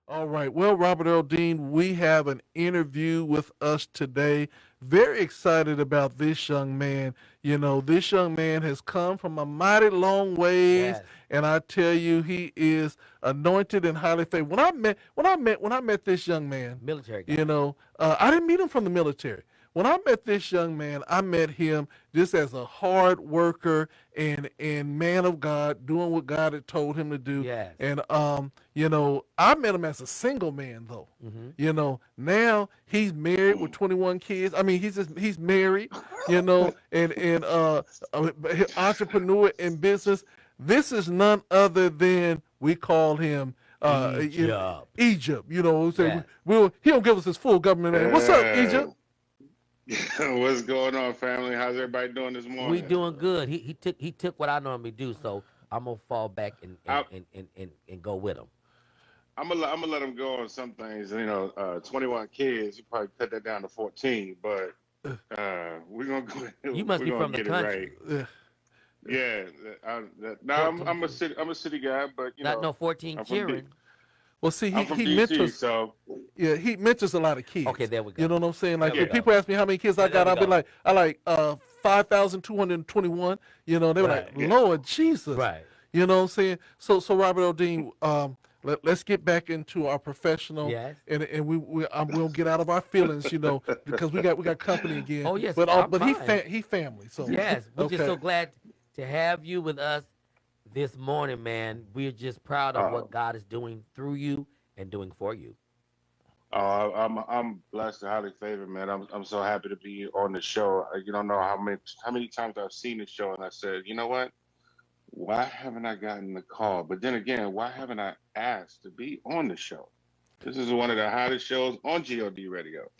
All right. Well, Robert Earl Dean, we have an interview with us today. Very excited about this young man. You know, this young man has come from a mighty long ways, Yes, and I tell you, he is anointed and highly favored. When I met this young man, military you guy. know, I didn't meet him from the military. When I met this young man, I met him just as a hard worker and man of God, doing what God had told him to do. Yes. And I met him as a single man though. Mm-hmm. Now he's married with Mm. 21 kids. I mean, he's married, and entrepreneur in business. This is none other than we call him in Egypt. Egypt. Say Yes. he don't give us his full government name. What's up, Yeah. Egypt? What's going on, family? How's everybody doing this We morning? doing good. He took what I normally do, so I'm gonna fall back and I, and and and, and, and go with him. I'm gonna let him go on some things. 21 kids. You probably cut that down to 14, but we're gonna You go. must We're be gonna from the get it right. country. Uh, Yeah. Now 14 kids. I'm a city guy, but Not no 14 I'm from cheering. well, see, he I'm from he DC, mentors. so Yeah, he mentors a lot of Okay, kids. there we You go. know what I'm saying? Like There we when yeah. go. people ask me how many kids I There got, we I'll be go. like, I like 5,221. They were like, Right. Yeah. Lord Jesus. Right. You know what I'm saying? So Robert O'Dean, let's get back into our professional, Yes. and we don't get out of our feelings, because we got company again. Oh yes, But I'm he fine. he family. So Yes, we're just okay. so glad to have you with us this morning, man. We're just proud of Uh, what God is doing through you and doing for you. I'm blessed and highly favored, man. I'm so happy to be on the show. You don't know how many times I've seen the show and I said, you know what? Why haven't I gotten the call? But then again, why haven't I asked to be on the show? This is one of the hottest shows on God Radio.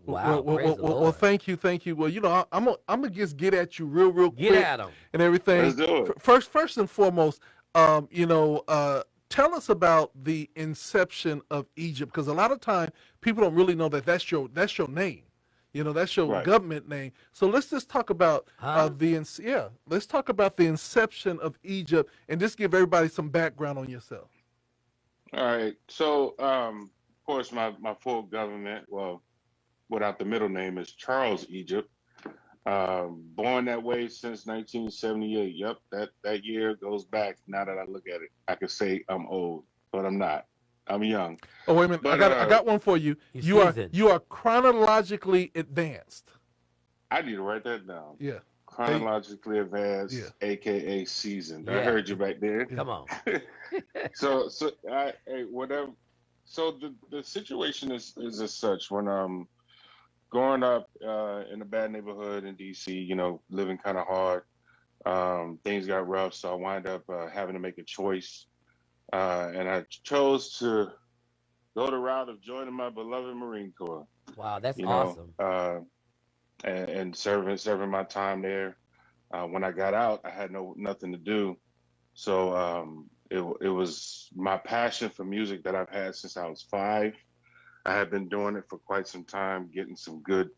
Wow, praise the Lord. Thank you. Well, I'm gonna just get at you real Get quick at them. and everything. Let's do it. First and foremost, tell us about the inception of Egypt, because a lot of time people don't really know that that's your name. That's your Right. government name. So let's just talk about Huh? let's talk about the inception of Egypt and just give everybody some background on yourself. All right. So, of course, my full government, well, without the middle name, is Charles Egypt. Born that way since 1978. Yep, that year goes back. Now that I look at it, I could say I'm old, but I'm not. I'm young. Oh wait a minute, I But got one for you. You You are seasoned. you are chronologically advanced. I need to write that down. Yeah. Hey, Chronologically yeah, advanced, aka seasoned. I Yeah. heard you back there. yeah. Come on. So hey, whatever. So the situation is as such. When growing up in a bad neighborhood in DC, living kind of hard. Things got rough, so I wind up having to make a choice, and I chose to go the route of joining my beloved Marine Corps. Wow, that's You know, awesome. uh, and serving my time there. When I got out, I had nothing to do, so it was my passion for music that I've had since I was 5. I had been doing it for quite some time, getting some good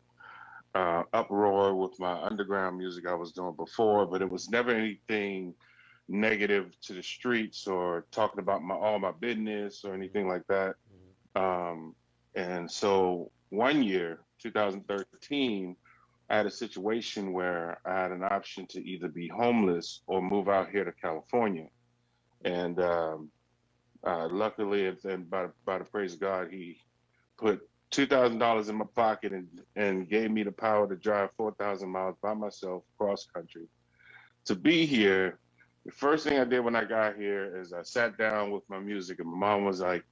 uproar with my underground music I was doing before, but it was never anything negative to the streets or talking about all my business or anything like that. Mhm. Um, and so one year, 2013, I had a situation where I had an option to either be homeless or move out here to California. And luckily, and by the praise of God, he put $2,000 in my pocket and gave me the power to drive 4,000 miles by myself cross country to be here. The first thing I did when I got here is I sat down with my music, and my mom was like,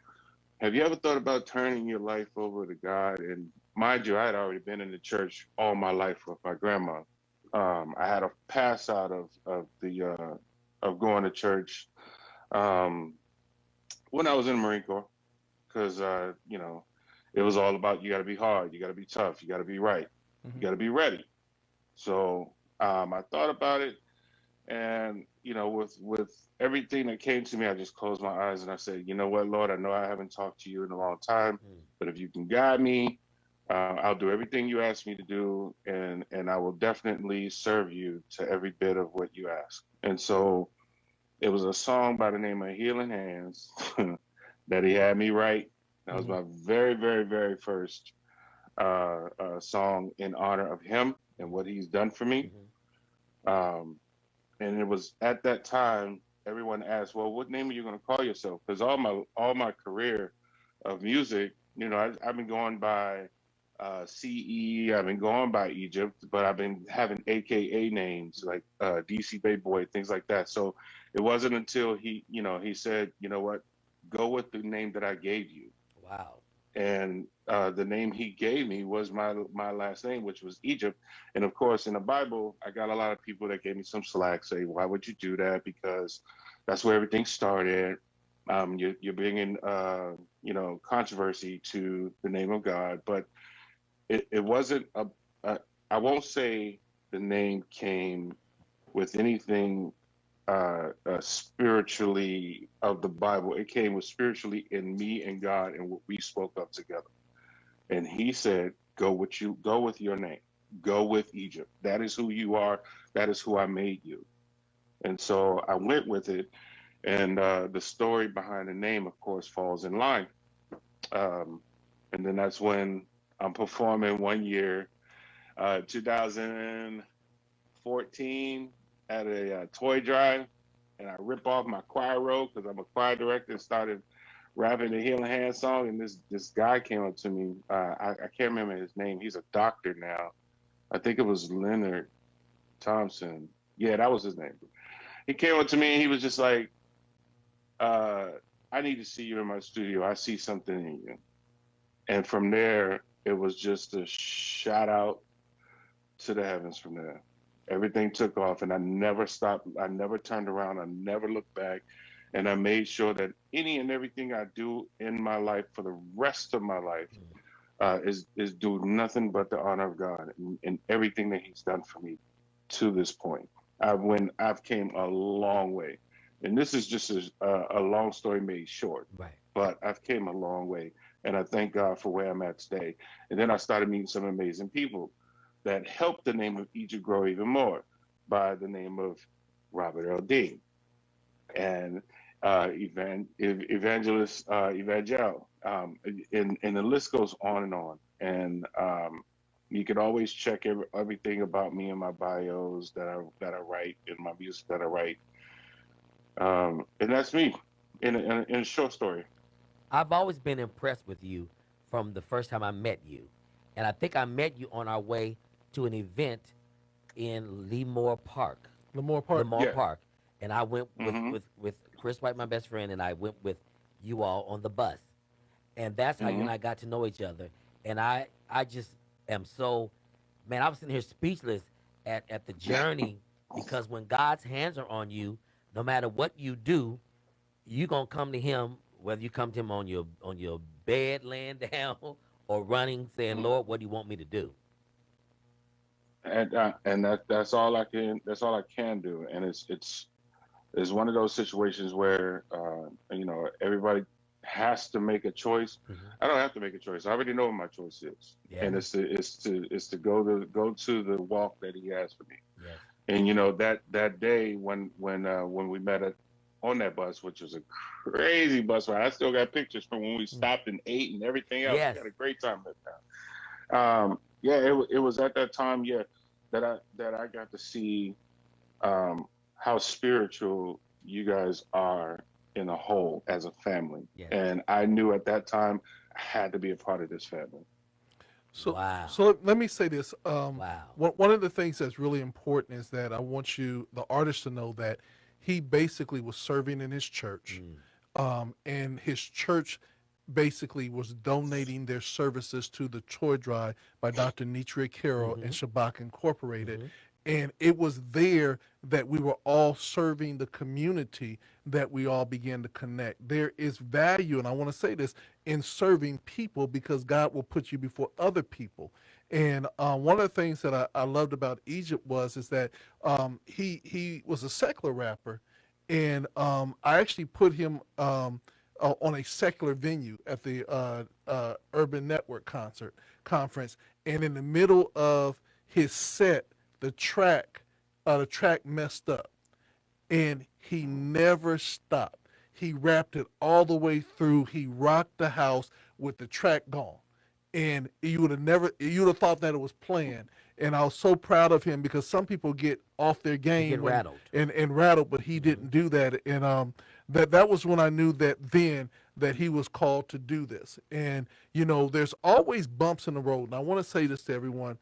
"Have you ever thought about turning your life over to God?" And mind you, I had already been in the church all my life with my grandma. I had a pass out of going to church um, when I was in the Marine Corps because it was all about you got to be hard, you got to be tough, you got to be right, you Hmm. got to be ready. So I thought about it, and with everything that came to me, I just closed my eyes and I said, you know what, Lord, I know I haven't talked to you in a long time, Mm. but if you can guide me, I'll do everything you ask me to do, and I will definitely serve you to every bit of what you ask. And so it was a song by the name of Healing Hands that he had me write. That was Mm-hmm. my very, very, very first song in honor of him and what he's done for me. Mm-hmm. Um, and it was at that time everyone asked, "Well, what name are you going to call yourself?" Because all my career of music, I've been going by CE, I've been going by Egypt, but I've been having AKA names like DC Bay Boy, things like that. So it wasn't until he said, "You know what? Go with the name that I gave you." Wow. And the name he gave me was my last name, which was Egypt. And of course, in the Bible, I got a lot of people that gave me some slack, say, "Why would you do that? Because that's where everything started. You're bringing controversy to the name of God." But it wasn't a I won't say the name came with anything spiritually of the Bible. It came with spiritually in me and God and what we spoke of together. And he said, go with your name. Go with Egypt. That is who you are. That is who I made you. And so I went with it. And the story behind the name, of course, falls in line. Um, and then that's when I'm performing one year, 2014, at a toy drive. And I rip off my choir robe because I'm a choir director and started rapping the Healing Hand song. And this guy came up to me. I can't remember his name. He's a doctor now. I think it was Leonard Thompson. Yeah, that was his name. He came up to me and he was just like, uh, "I need to see you in my studio. I see something in you." And from there, it was just a shout out to the heavens from there. Everything took off, and I never stopped. I never turned around. I never looked back. And I made sure that any and everything I do in my life for the rest of my life is do nothing but the honor of God and everything that He's done for me to this point. I've came a long way, and this is just a long story made short. Right. But I've came a long way, and I thank God for where I'm at today. And then I started meeting some amazing people that helped the name of Egypt grow even more by the name of Robert Earl Dean and evangelist Evangel, and the list goes on and on. And you can always check everything about me in my bios that I write in my music that I write, and that's me in a short story. I've always been impressed with you from the first time I met you. And I think I met you on our way to an event in Lemoore Park. Lamar Park. Lemoore Yeah. Park. And I went with, Mm-hmm. with, with Chris White, my best friend, and I went with you all on the bus. And that's how you Mm-hmm. and I got to know each other. And I just am so, man, I was sitting here speechless at the journey because when God's hands are on you, no matter what you do, you gonna come to him, whether you come to him on your bed laying down or running saying, Lord, what do you want me to do? And that's all I can do. And it's one of those situations where everybody has to make a choice. Hmm. I don't have to make a choice. I already know what my choice is, Yeah. and it's to go to the walk that He has for me. Yes. And that day when we met on that bus, which was a crazy bus ride. I still got pictures from when we Mm. stopped and ate and everything else. We Yes. had a great time that time. Yeah, it was at that time, yeah, that I got to see how spiritual you guys are in a whole as a family, Yes. and I knew at that time I had to be a part of this family. So, Wow. so let me say this. Wow. One of the things that's really important is that I want you, the artist, to know that he basically was serving in his church, Mm. and his church basically was donating their services to the toy drive by Dr. Nitria Carroll and Mm-hmm. Shabak Incorporated. Mm-hmm. And it was there that we were all serving the community that we all began to connect. There is value, and I want to say this, in serving people because God will put you before other people. And one of the things that I loved about Egypt is that he was a secular rapper, and I actually put him on a secular venue at the Urban Network conference, and in the middle of his set, the track messed up, and he never stopped. He rapped it all the way through. He rocked the house. with the track gone, and you would have thought that it was planned. And I was so proud of him because some people get off their You get game rattled. and rattled, but he Hmm. didn't do that. And that was when I knew that he was called to do this. And there's always bumps in the road. And I want to say this to everyone: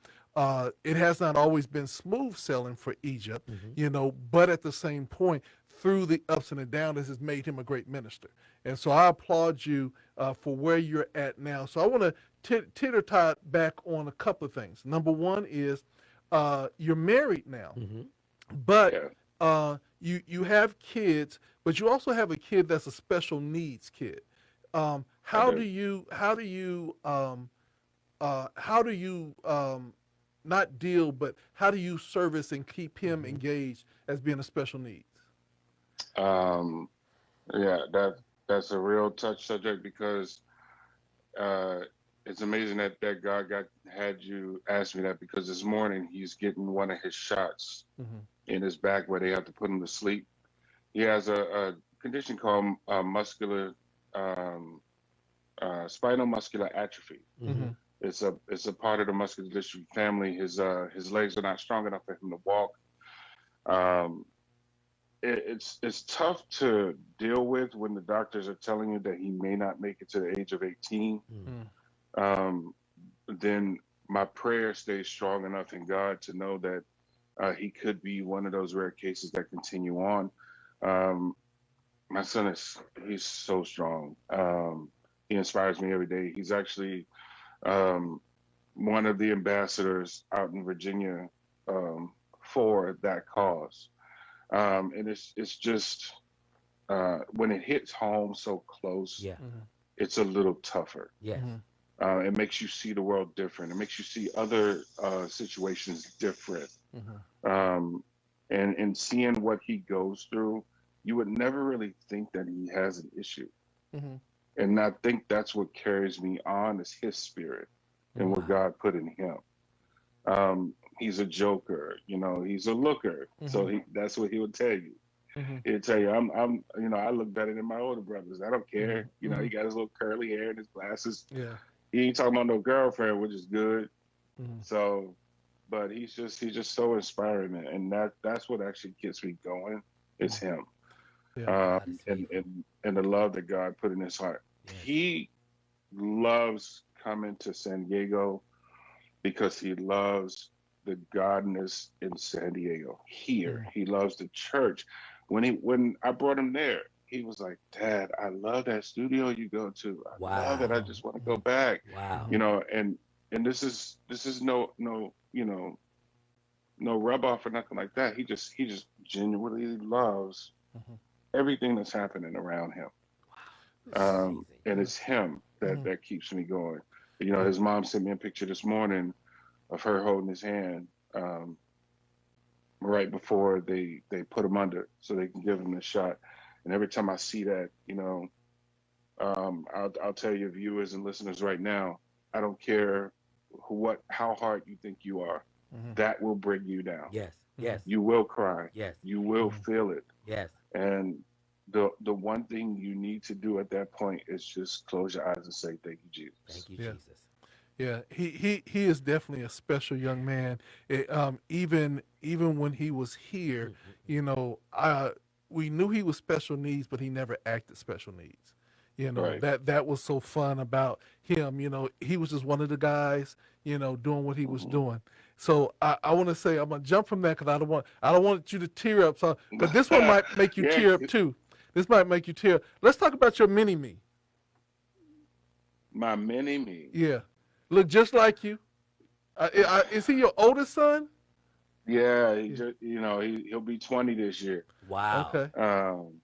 it has not always been smooth sailing for Egypt, Hmm. but at the same point, through the ups and the downs, this has made him a great minister. And so I applaud you for where you're at now. So I want to titter-tot back on a couple of things. Number one is you're married now, Hmm. but Yeah, you have kids, but you also have a kid that's a special needs kid. I How do do. you not deal, but how do you service and keep him Hmm. engaged as being a special needs? Um, yeah, that's a real touch subject because uh, it's amazing that God got had you ask me that because this morning he's getting one of his shots Hmm. in his back where they have to put him to sleep. He has a condition called muscular um, spinal muscular atrophy. Hmm. Hmm. It's a part of the muscular dystrophy family. His legs are not strong enough for him to walk. Um, it's tough to deal with when the doctors are telling you that he may not make it to the age of 18. Hmm. Um, then my prayer stays strong enough in God to know that he could be one of those rare cases that continue on. Um, my son he's so strong. He inspires me every day. He's actually um, one of the ambassadors out in Virginia um, for that cause. And it's just when it hits home so close, Yeah. Hmm. it's a little tougher. Yes. Hmm. It makes you see the world different. It makes you see other situations different. Hmm. Um, and seeing what he goes through, you would never really think that he has an issue. Hmm. And I think that's what carries me on is his spirit and what Wow. God put in him. He's a joker, he's a looker. So Hmm. that's what he would tell you. Hmm. He'll tell you, I look better than my older brothers. I don't Hmm. care. Hmm. He got his little curly hair and his glasses. Yeah. He ain't talking about no girlfriend, which is good. Hmm. So, but he's just so inspiring, man. And that's what actually gets me going. It's Hmm. him, Yeah. God is and faithful. the love that God put in his heart. Yes. He loves coming to San Diego because he loves the godness in San Diego. Here, Hmm. he loves the church. When I brought him there, he was like, "Dad, I love that studio you go to. I love it. I Wow. just want to go Hmm. back." Wow. Hmm. And this is no rub off or nothing like that. He just genuinely loves Hmm. everything that's happening around him. That's amazing. And Yeah. it's him that Hmm. that keeps me going. Yeah. His mom sent me a picture this morning of her holding his hand right before they put him under so they can give him the shot. And every time I see that, I'll tell you viewers and listeners right now, I don't care how hard you think you are, Hmm. that will bring you down. Yes. Hmm. Yes. You will cry. Yes. You will Hmm. feel it. Yes. And the one thing you need to do at that point is just close your eyes and say, "Thank you, Jesus." Thank you, Yeah. Jesus. Yeah, he is definitely a special young man. Even when he was here, Mm-mm-mm. you know, we knew he was special needs, but he never acted special needs. Right. That was so fun about him. He was just one of the guys, doing what he was Mhm. doing. So I want to say I'm gonna jump from that because I don't want you to tear up. So, but this one might make you Yeah, tear up too. This might make you tear. Let's talk about your mini me. my mini me. Yeah, look just like you. Is he your oldest son? Yeah, he Yeah. just he'll be 20 this year. Wow. Okay. Um,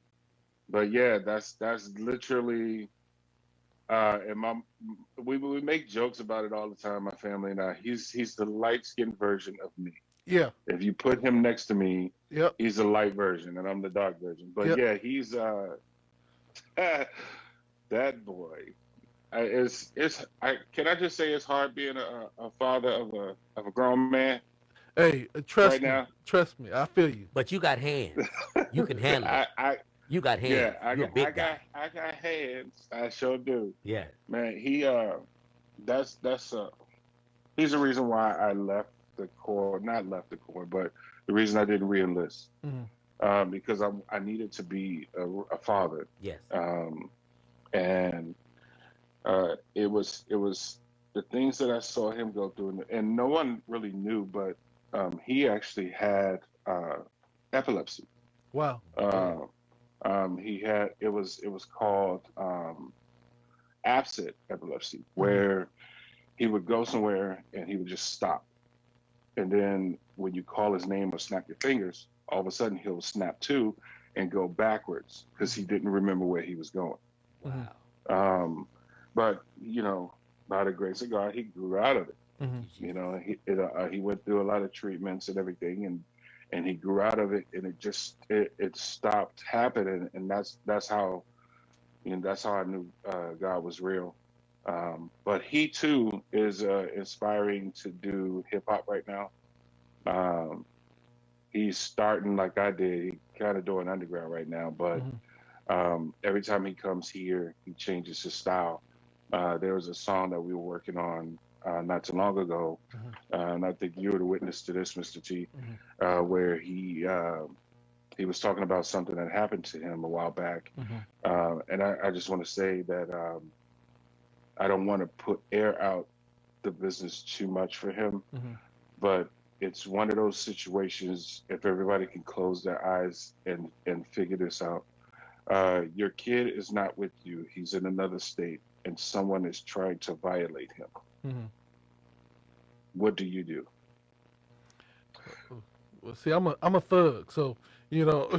but yeah, that's literally and we make jokes about it all the time, my family and I. He's the light skinned version of me. Yeah. If you put him next to me, Yep. he's the light version and I'm the dark version. But Yep. yeah, he's that boy. Can I just say it's hard being a father of a grown man Hey, right trust me. now. Trust me. I feel you. But you got hands. You can handle I, it. I You got Yeah, hands. You a big guy. I got hands. I sure do. Yeah. Man, that's he's the reason why I left the Corps, not left the Corps, but the reason I didn't reenlist, Mm-hmm. because I needed to be a father, Yes. um, and it was the things that I saw him go through, and no one really knew, but he actually had epilepsy. Wow. Yeah. Uh, he had it was called absent epilepsy, Mm-hmm. where he would go somewhere and he would just stop. And then when you call his name or snap your fingers, all of a sudden he'll snap too and go backwards because he didn't remember where he was going. Mm-hmm. Wow. Um, but by the grace of God, he grew out of it. Thank Mm-hmm. you, He went through a lot of treatments and everything, and he grew out of it, and it stopped happening, and that's how that's how I knew God was real. But he too is inspiring to do hip hop right now. Um, he's starting like I did. He kind of doing underground right now, but Mm-hmm. every time he comes here, he changes his style. There was a song that we were working on not too long ago, and I think you were the witness to this, Mr. T, Mm-hmm. where he was talking about something that happened to him a while back, Mm-hmm. and I just want to say that I don't want to put air out the business too much for him, Mm-hmm. but it's one of those situations. If everybody can close their eyes and figure this out, your kid is not with you. He's in another state, and someone is trying to violate him. Mm-hmm. What do you do? Well, see, I'm a thug, so you know,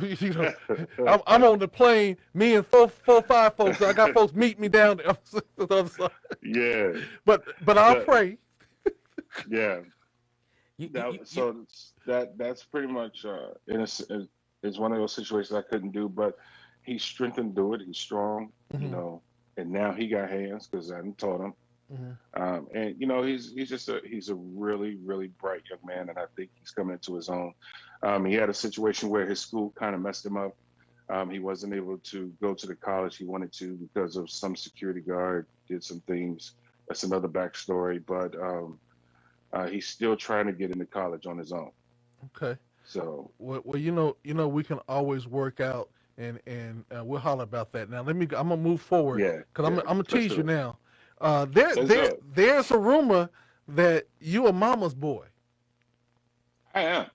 I'm on the plane. Me and five folks. I got folks meet me down there on the other side. Yeah, But I'll the, pray. yeah. You. That's pretty much it's one of those situations I couldn't do, but he's strengthened to do it. He's strong, Mm-hmm. and now he got hands because I didn't taught him. Mm-hmm. And he's a really really bright young man, and I think he's coming into his own. He had a situation where his school kind of messed him up. He wasn't able to go to the college he wanted to because of some security guard did some things. That's another backstory, but he's still trying to get into college on his own. Okay. So Well, we can always work out, and we'll holler about that. Now, I'm gonna move forward yeah, because I'm yeah, gonna let's tease do you it. now. Let's do it. There's a rumor that you are mama's boy. I am.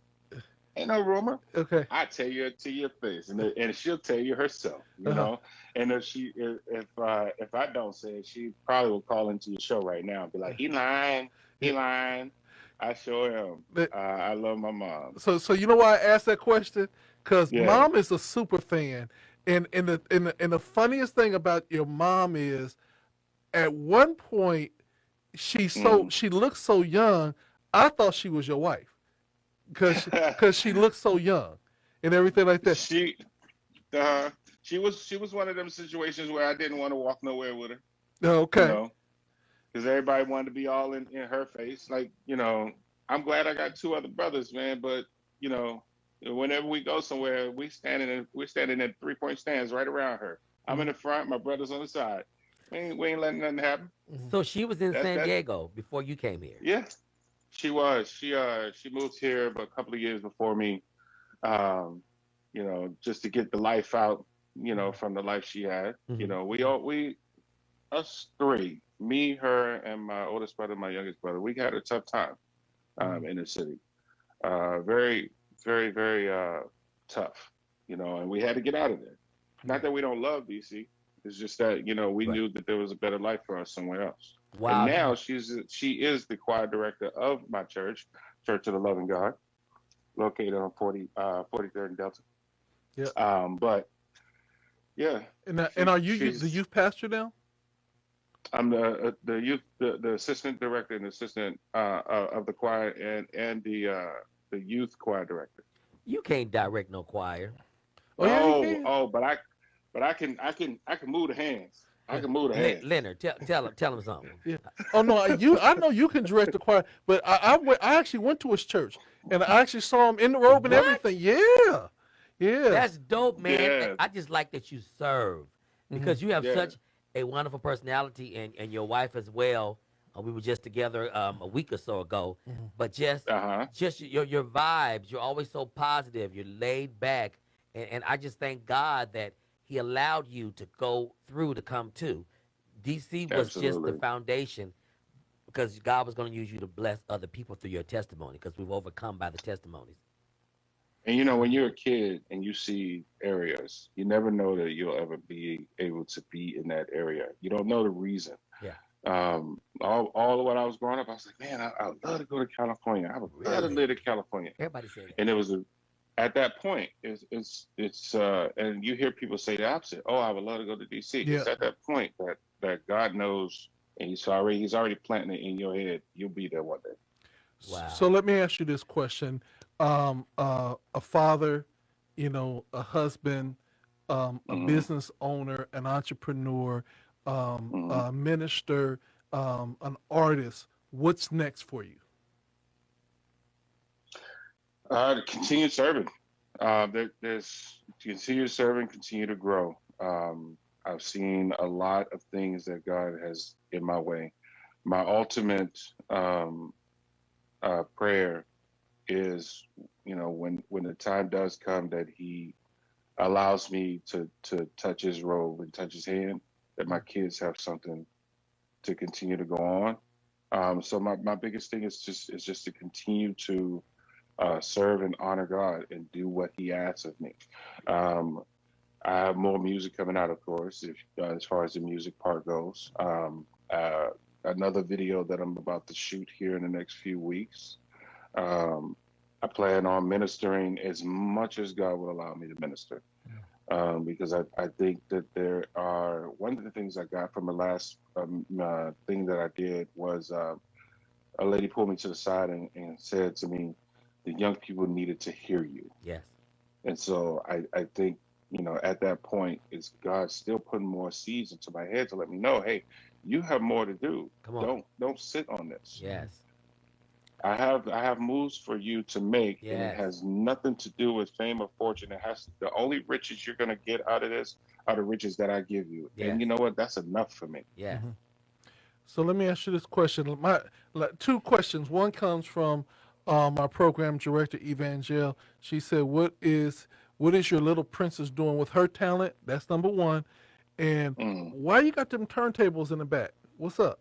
Ain't no rumor. Okay. I tell you it to your face, and she'll tell you herself. Uh-huh. And if I don't say it, she probably will call into your show right now and be like, "He lying, he Yeah. lying." I sure am. But- I love my mom. So you know why I asked that question? Because Yeah. mom is a super fan, and the funniest thing about your mom is, at one point, Mm. she looks so young. I thought she was your wife because she looks so young and everything like that. she uh, she was one of them situations where I didn't want to walk nowhere with her. You Okay. know, because everybody wanted to be all in her face. Like, I'm glad I got two other brothers, man. But you know, whenever we go somewhere, we're standing in 3-point stands right around her. I'm in Mhm. the front, my brother's on the side. We ain't letting nothing happen. Mhm. So she was in San That Diego before you came here. Yeah, she was. She moved here a couple of years before me. Um, just to get the life out, from the life she had. Mhm. We us three, me, her, and my oldest brother, my youngest brother, we had a tough time Mhm. in the city. Very, very, very tough, and we had to get out of there. Not that we don't love DC. It's just that, we Right. knew that there was a better life for us somewhere else. And Wow. now she is the choir director of my church, Church of the Loving God, located on 43rd and Delta. Yeah. But yeah, And are you the she's youth pastor now? I'm the youth the assistant director and assistant of the choir and the youth choir director. You can't direct no choir. Oh yeah, you can. But I can move the hands. I can move the hands. Leonard, tell him something. Yeah. Oh no, I know you can direct the choir, but I actually went to his church and I actually saw him in the robe and What? everything. Yeah. Yeah. That's dope, man. Yeah. I just like that you serve Hmm. because you have Yeah. such a wonderful personality, and your wife as well. We were just together a week or so ago, Hmm. but just Uh-huh. just your vibes. You're always so positive. You're laid back, and I just thank God that He allowed you to go through to come to. DC was just the Absolutely. foundation because God was going to use you to bless other people through your testimony because we've overcome by the testimonies. And when you're a kid and you see areas, you never know that you'll ever be able to be in that area. You don't know the reason. Yeah, All of when I was growing up, I was like, man, I would love to go to California. I would love to really. live in California. Everybody say that. And it was at that point, and you hear people say the opposite. Oh, I would love to go to DC. Yeah. It's at that point that God knows, and He's already planting it in your head. You'll be there one day. So Wow. let me ask you this question: a father, a husband, a Hmm. business owner, an entrepreneur, Hmm. a minister, an artist. What's next for you? To continue serving. There's continue serving, continue to grow. I've seen a lot of things that God has in my way. My ultimate prayer is, when the time does come that He allows me to touch His robe and touch His hand, that my kids have something to continue to go on. So my biggest thing is just to continue to serve and honor God and do what He asks of me. Um, I have more music coming out, of course, as far as the music part goes. Another video that I'm about to shoot here in the next few weeks. Um, I plan on ministering as much as God will allow me to minister, because I think that one of the things I got from the last thing that I did was a lady pulled me to the side and said to me, the young people needed to hear you. Yes. And so I think, at that point, is God still putting more seeds into my head to let me know, hey, you have more to do. Come on. Don't sit on this. Yes. I have moves for you to make, and it Yes. has nothing to do with fame or fortune. The only riches you're gonna get out of this are the riches that I give you. And Yes. you know what? That's enough for me. Yes. Hmm. So let me ask you this question. Two questions. One comes from my program director, Evangel. She said, "What is your little princess doing with her talent?" That's number one. And Mm. why you got them turntables in the back? What's up?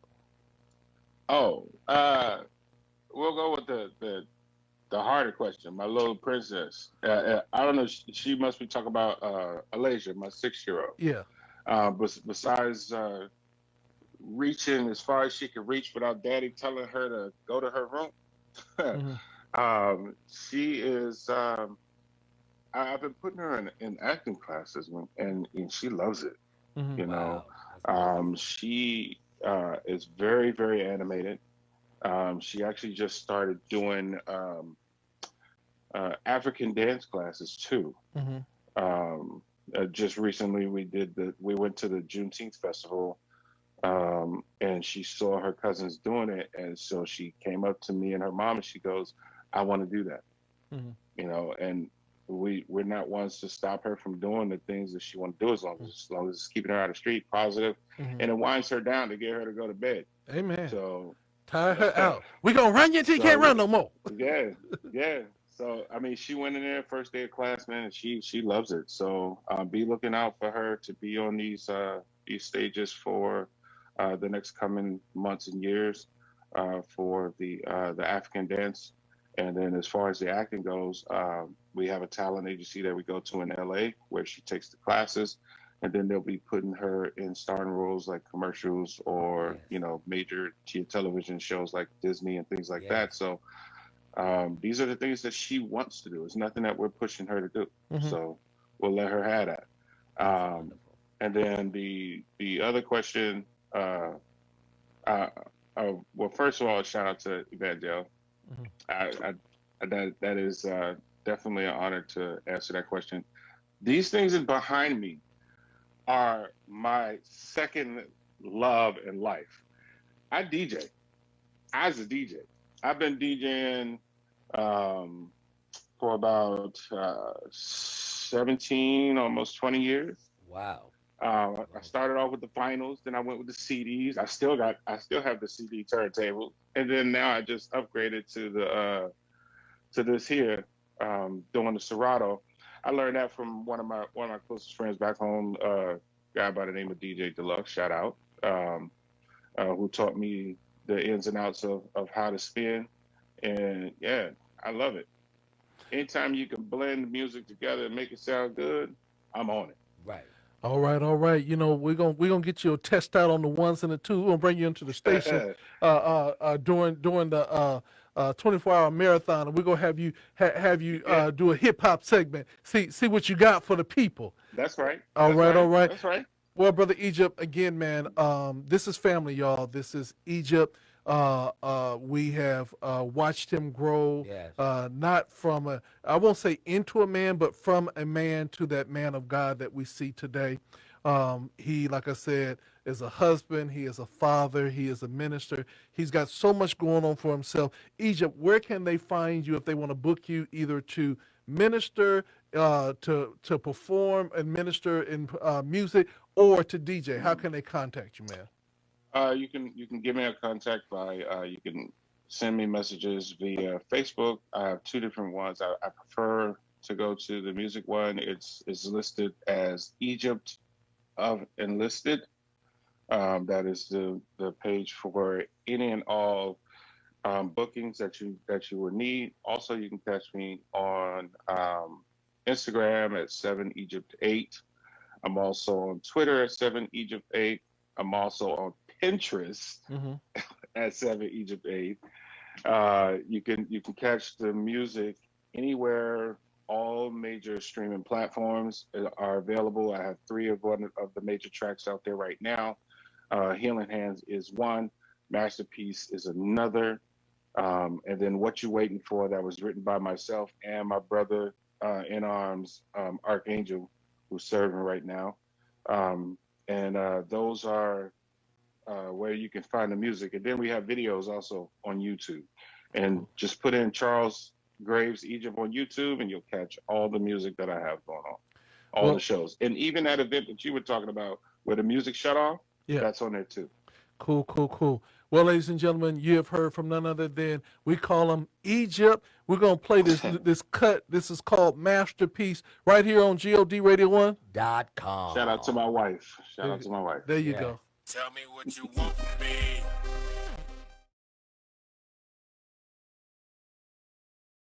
Oh, we'll go with the harder question. My little princess. I don't know. She must be talking about Alasia, my 6-year-old. Yeah. But besides reaching as far as she could reach without daddy telling her to go to her room, Hmm. she is. I've been putting her in acting classes, and she loves it. Hmm. You know, Wow. That's wonderful. she is very, very animated. She actually just started doing African dance classes too. Hmm. Um, just recently, we went to the Juneteenth festival, and she saw her cousins doing it, and so she came up to me and her mom, and she goes, "I want to do that," Hmm. and we're not ones to stop her from doing the things that she want to do, as long as it's keeping her out of the street, positive, Hmm. and it winds her down to get her to go to bed. Amen. So, Tire her out. We gonna run you until you can't so run no more. yeah, yeah. So I mean, she went in there first day of class, man, and she loves it. So be looking out for her to be on these stages for the next coming months and years for the African dance. And then as far as the acting goes, we have a talent agency that we go to in LA where she takes the classes, and then they'll be putting her in starring roles like commercials or Yes. major television shows like Disney and things like Yes. that. So these are the things that she wants to do. It's nothing that we're pushing her to do. Hmm. So we'll let her have that. That's Um, wonderful. and then the other question, uh, uh, well, first of all, shout out to Evangel. Hmm. That is definitely an honor to answer that question. These things behind me are my second love in life. I DJ. I was a DJ. I've been DJing for about 17, almost 20 years. Wow. I started off with the vinyls, then I went with the CDs. I still have the CD turntable, and then now I just upgraded to this here, doing the Serato. I learned that from one of my closest friends back home, guy by the name of DJ Deluxe. Shout out, who taught me the ins and outs of how to spin, and yeah, I love it. Anytime you can blend music together and make it sound good, I'm on Right. All right, all right. You know, we're gonna get you a test out on the ones and the two. We're gonna bring you into the station it. during the 24-hour marathon, and we're gonna have you Yeah, do a hip hop segment. See what you got for the people. that's right. All That's right, all right. right. That's right. Well, brother Egypt, again, man. This is family, y'all. This is Egypt. We have watched him grow, Yes. not from I won't say into a man, but from a man to that man of God that we see today. He, like I said, is a husband. He is a father. He is a minister. He's got so much going on for himself. Egypt, where can they find you if they want to book you, either to minister, to perform and minister in music, or to DJ? How can they contact you, man? You can give me a contact by you can send me messages via Facebook. I have two different ones. I prefer to go to the music one. It's listed as Egypt of Enlisted. That is the page for any and all bookings that you would need. Also, you can catch me on Instagram at 7Egypt8. I'm also on Twitter at 7Egypt8. I'm also on Pinterest Mm-hmm. at 7Egypt8. You can catch the music anywhere. All major streaming platforms are available. I have three of one of the major tracks out there right now. Healing Hands is one. Masterpiece is another. And then What You Waiting For, that was written by myself and my brother in arms, Archangel, who's serving right now. And those are where you can find the music. And then we have videos also on YouTube. And just put in Charles Graves Egypt on YouTube, and you'll catch all the music that I have going on, all the Well, shows. And even that event that you were talking about where the music shut off, yeah. that's on there too. Cool, cool, cool. Well, ladies and gentlemen, you have heard from none other than, we call him Egypt. We're gonna play this cut. This is called Masterpiece right here on God Radio One. Dot Shout out to com. my wife. Shout out to my wife. There you Yes. go. Tell me what you want from me.